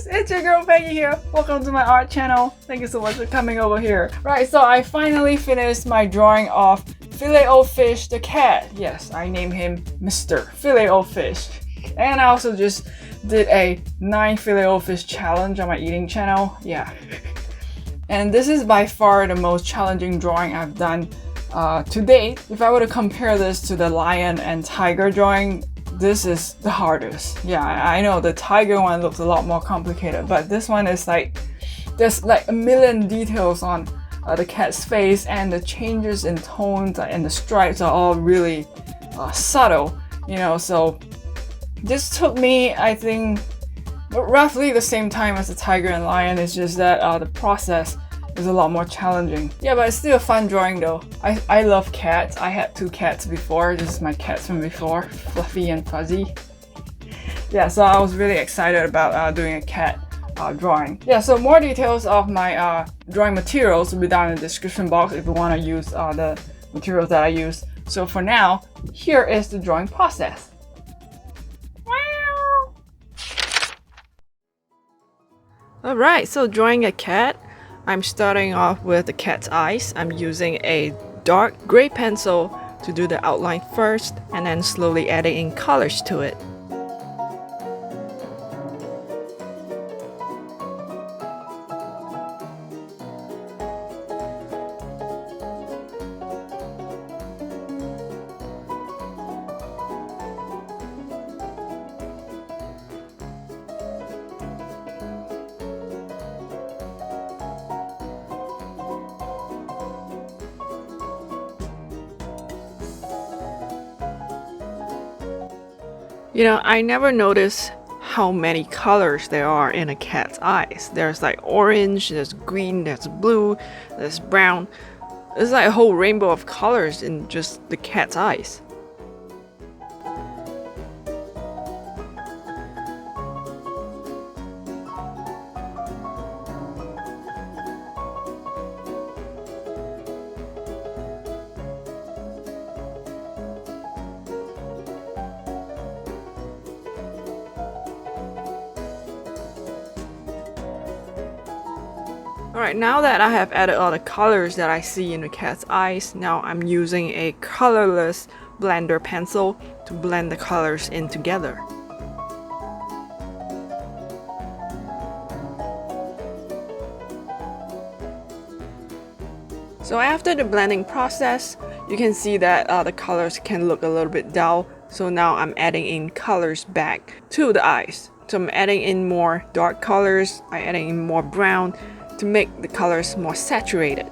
guys, it's your girl Peggy here. Welcome to my art channel. Thank you so much for coming over here. Right, so I finally finished my drawing of Filet-O-Fish the cat. Yes, I named him Mr. Filet-O-Fish. And I also just did a 9 Filet-O-Fish challenge on my eating channel. Yeah. And this is by far the most challenging drawing I've done to date. If I were to compare this to the lion and tiger drawing, this is the hardest. Yeah, I know the tiger one looks a lot more complicated, but this one is like, there's like a million details on the cat's face, and the changes in tones and the stripes are all really subtle, you know. So this took me, I think, roughly the same time as the tiger and lion. It's just that the process is a lot more challenging. Yeah, but it's still a fun drawing though. I love cats. I had 2 cats before. This is my cats from before, Fluffy and Fuzzy. Yeah, so I was really excited about doing a cat drawing. Yeah, so more details of my drawing materials will be down in the description box if you want to use the materials that I use. So for now, here is the drawing process. Alright, so drawing a cat, I'm starting off with the cat's eyes. I'm using a dark gray pencil to do the outline first, and then slowly adding in colors to it. You know, I never noticed how many colors there are in a cat's eyes. There's like orange, there's green, there's blue, there's brown. There's like a whole rainbow of colors in just the cat's eyes. Alright, now that I have added all the colors that I see in the cat's eyes, now I'm using a colorless blender pencil to blend the colors in together. So after the blending process, you can see that the colors can look a little bit dull. So now I'm adding in colors back to the eyes. So I'm adding in more dark colors, I'm adding in more brown, to make the colors more saturated.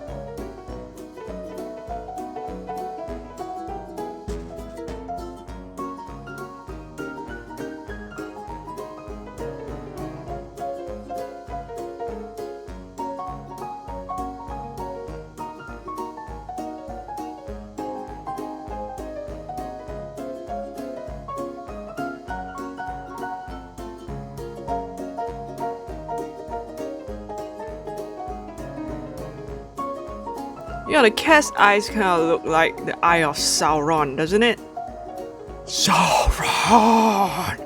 You know, the cat's eyes kind of look like the eye of Sauron, doesn't it? Sauron!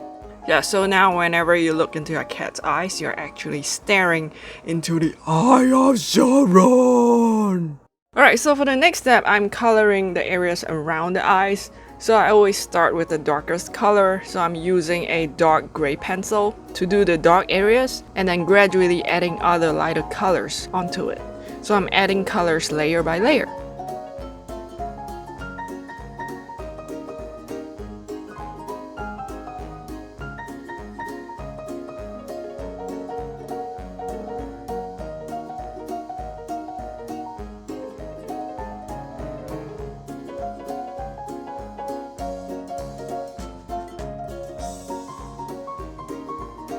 Yeah, so now whenever you look into a cat's eyes, you're actually staring into the eye of Sauron! Alright, so for the next step, I'm coloring the areas around the eyes. So I always start with the darkest color, so I'm using a dark gray pencil to do the dark areas, and then gradually adding other lighter colors onto it. So I'm adding colors layer by layer.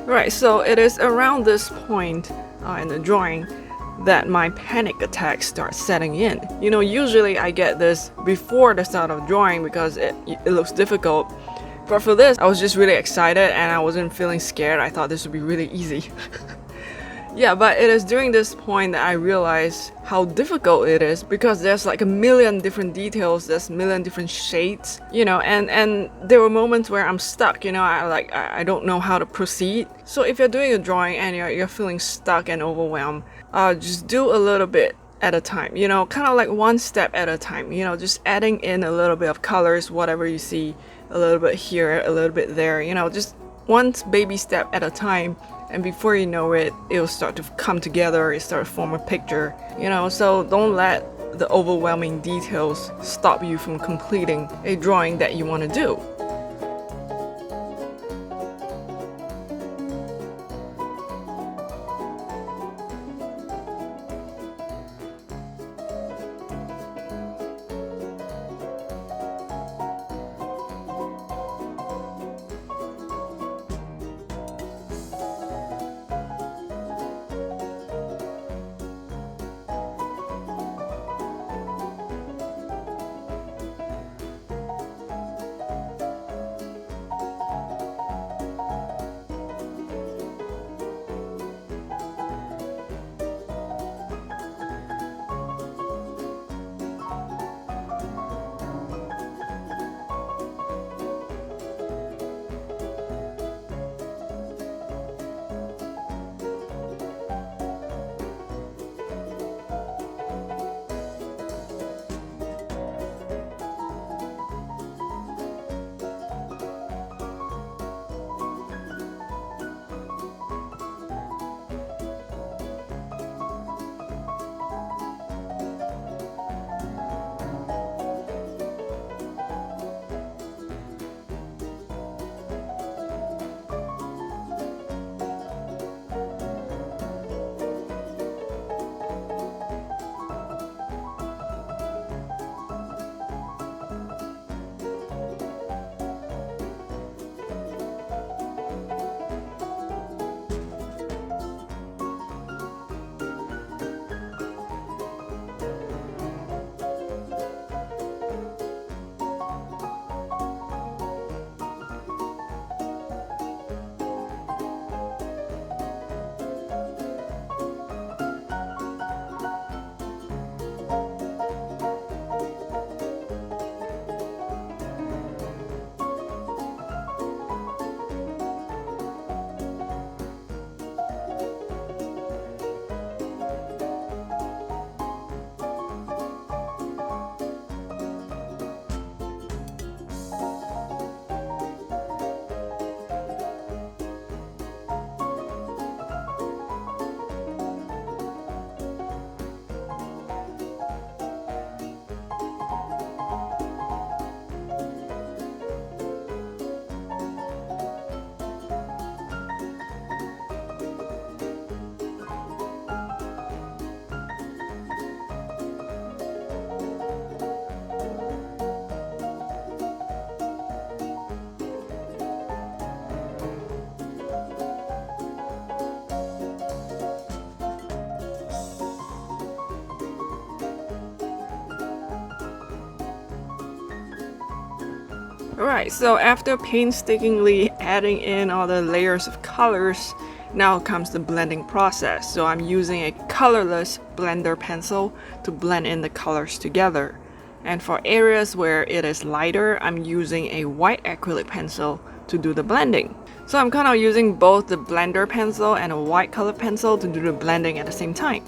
Right, so it is around this point in the drawing that my panic attack starts setting in. You know, usually I get this before the start of drawing because it looks difficult. But for this, I was just really excited and I wasn't feeling scared. I thought this would be really easy. Yeah, but it is during this point that I realized how difficult it is because there's like a million different details, there's a million different shades, you know, and there were moments where I'm stuck, you know, I don't know how to proceed. So if you're doing a drawing and you're feeling stuck and overwhelmed, just do a little bit at a time, you know, kind of like one step at a time, you know, just adding in a little bit of colors, whatever you see, a little bit here, a little bit there, you know, just one baby step at a time. And before you know it, it'll start to come together, it start to form a picture, you know, so don't let the overwhelming details stop you from completing a drawing that you want to do. Alright, so after painstakingly adding in all the layers of colors, now comes the blending process. So I'm using a colorless blender pencil to blend in the colors together. And for areas where it is lighter, I'm using a white acrylic pencil to do the blending. So I'm kind of using both the blender pencil and a white color pencil to do the blending at the same time.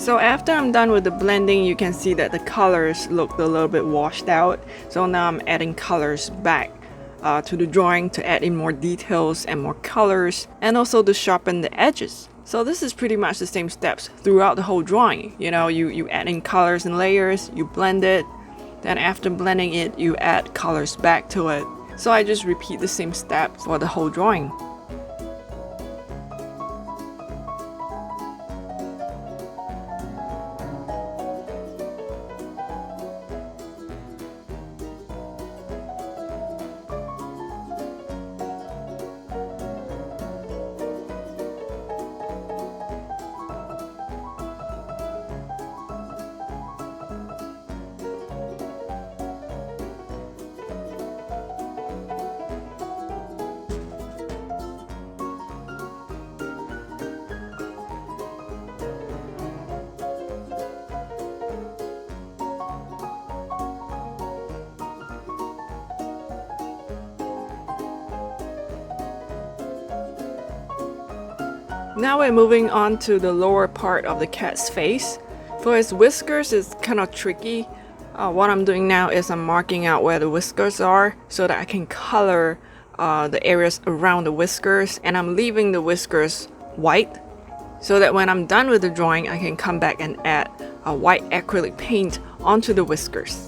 So after I'm done with the blending, you can see that the colors look a little bit washed out. So now I'm adding colors back to the drawing to add in more details and more colors, and also to sharpen the edges. So this is pretty much the same steps throughout the whole drawing. You know, you add in colors and layers, you blend it, then after blending it, you add colors back to it. So I just repeat the same steps for the whole drawing. Now we're moving on to the lower part of the cat's face. For his whiskers, it's kind of tricky. What I'm doing now is I'm marking out where the whiskers are so that I can color the areas around the whiskers, and I'm leaving the whiskers white so that when I'm done with the drawing, I can come back and add a white acrylic paint onto the whiskers.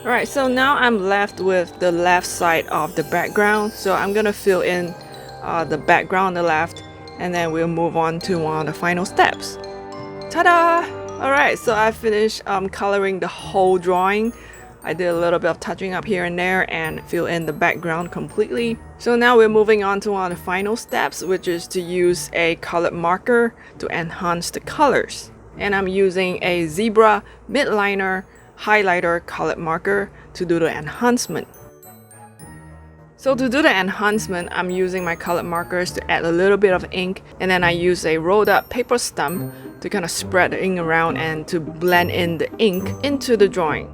Alright, so now I'm left with the left side of the background. So I'm gonna fill in the background on the left, and then we'll move on to one of the final steps. Ta-da! Alright, so I finished coloring the whole drawing. I did a little bit of touching up here and there and fill in the background completely. So now we're moving on to one of the final steps, which is to use a colored marker to enhance the colors. And I'm using a Zebra Mildliner highlighter colored marker to do the enhancement. So to do the enhancement, I'm using my colored markers to add a little bit of ink, and then I use a rolled up paper stump to kind of spread the ink around and to blend in the ink into the drawing.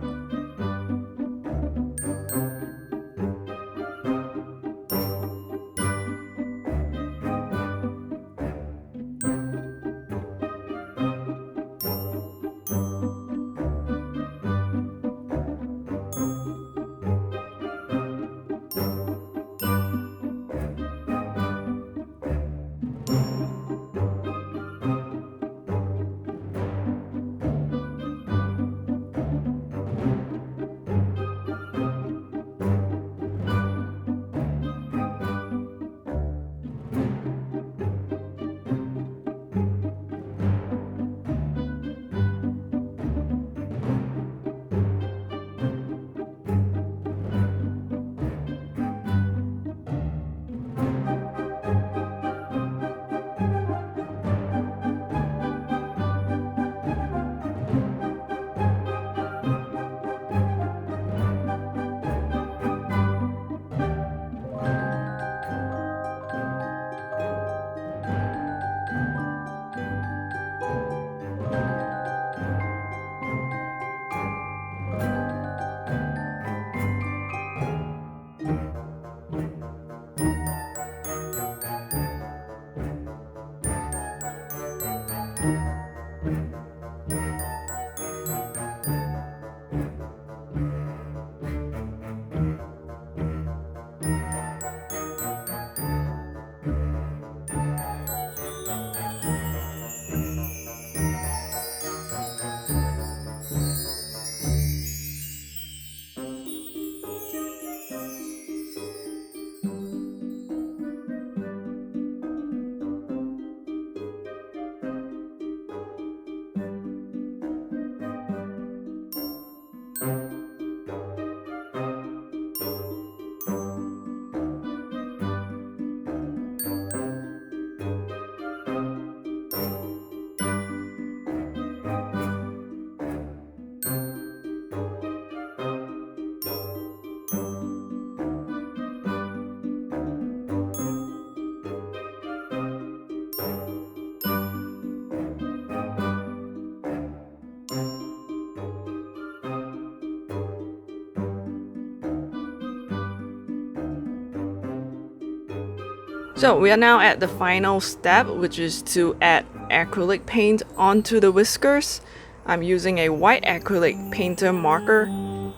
So we are now at the final step, which is to add acrylic paint onto the whiskers. I'm using a white acrylic painter marker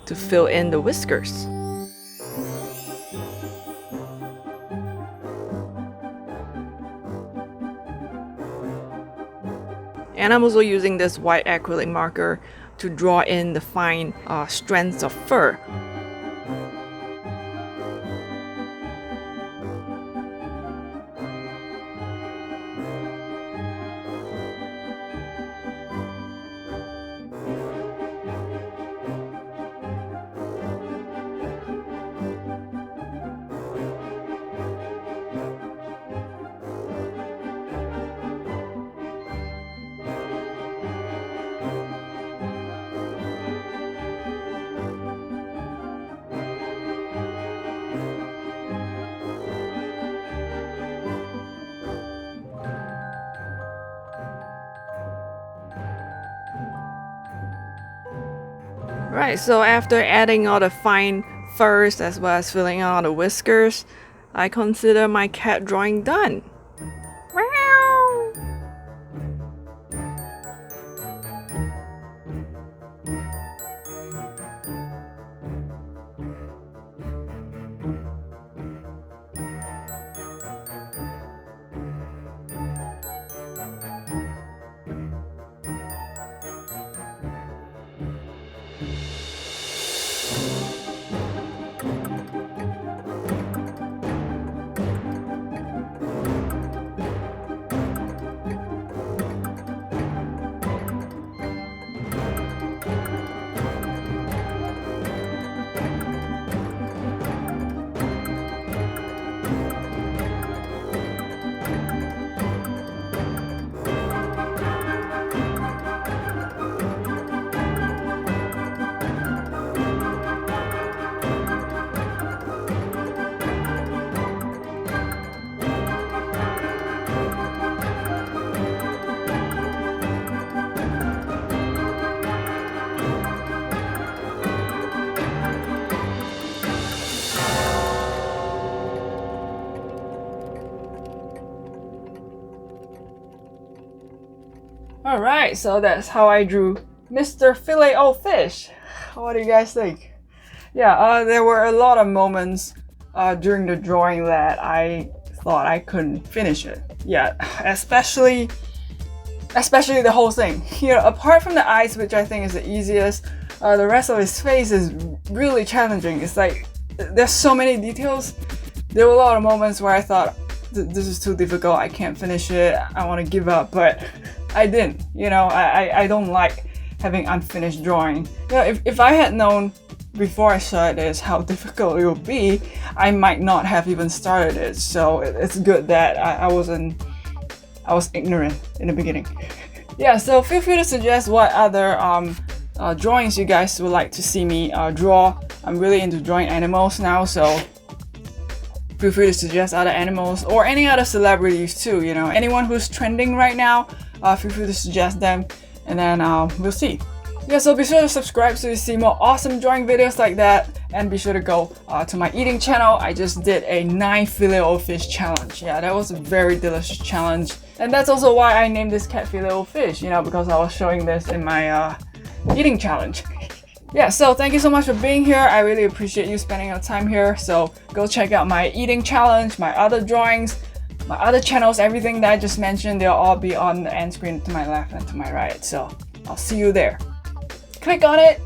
to fill in the whiskers. And I'm also using this white acrylic marker to draw in the fine strands of fur. Right, so after adding all the fine furs as well as filling out all the whiskers, I consider my cat drawing done. Meow. Alright, so that's how I drew Mr. Filet-O-Fish. What do you guys think? Yeah, there were a lot of moments during the drawing that I thought I couldn't finish it. Yeah, especially the whole thing. You know, apart from the eyes, which I think is the easiest, the rest of his face is really challenging. It's like there's so many details. There were a lot of moments where I thought this is too difficult, I can't finish it, I want to give up, but I didn't. You know, I don't like having unfinished drawing. You know, if I had known before I started this how difficult it would be, I might not have even started it. So it's good that I was ignorant in the beginning. Yeah, so feel free to suggest what other drawings you guys would like to see me draw. I'm really into drawing animals now, so feel free to suggest other animals or any other celebrities too. You know, anyone who's trending right now, feel free to suggest them, and then we'll see. Yeah, so be sure to subscribe so you see more awesome drawing videos like that, and be sure to go to my eating channel. I just did a 9 Filet-O-Fish challenge. Yeah, that was a very delicious challenge, and that's also why I named this cat Filet-O-Fish, you know, because I was showing this in my eating challenge. Yeah, so thank you so much for being here. I really appreciate you spending your time here. So go check out my eating challenge, my other drawings, my other channels, everything that I just mentioned. They'll all be on the end screen to my left and to my right. So I'll see you there. Click on it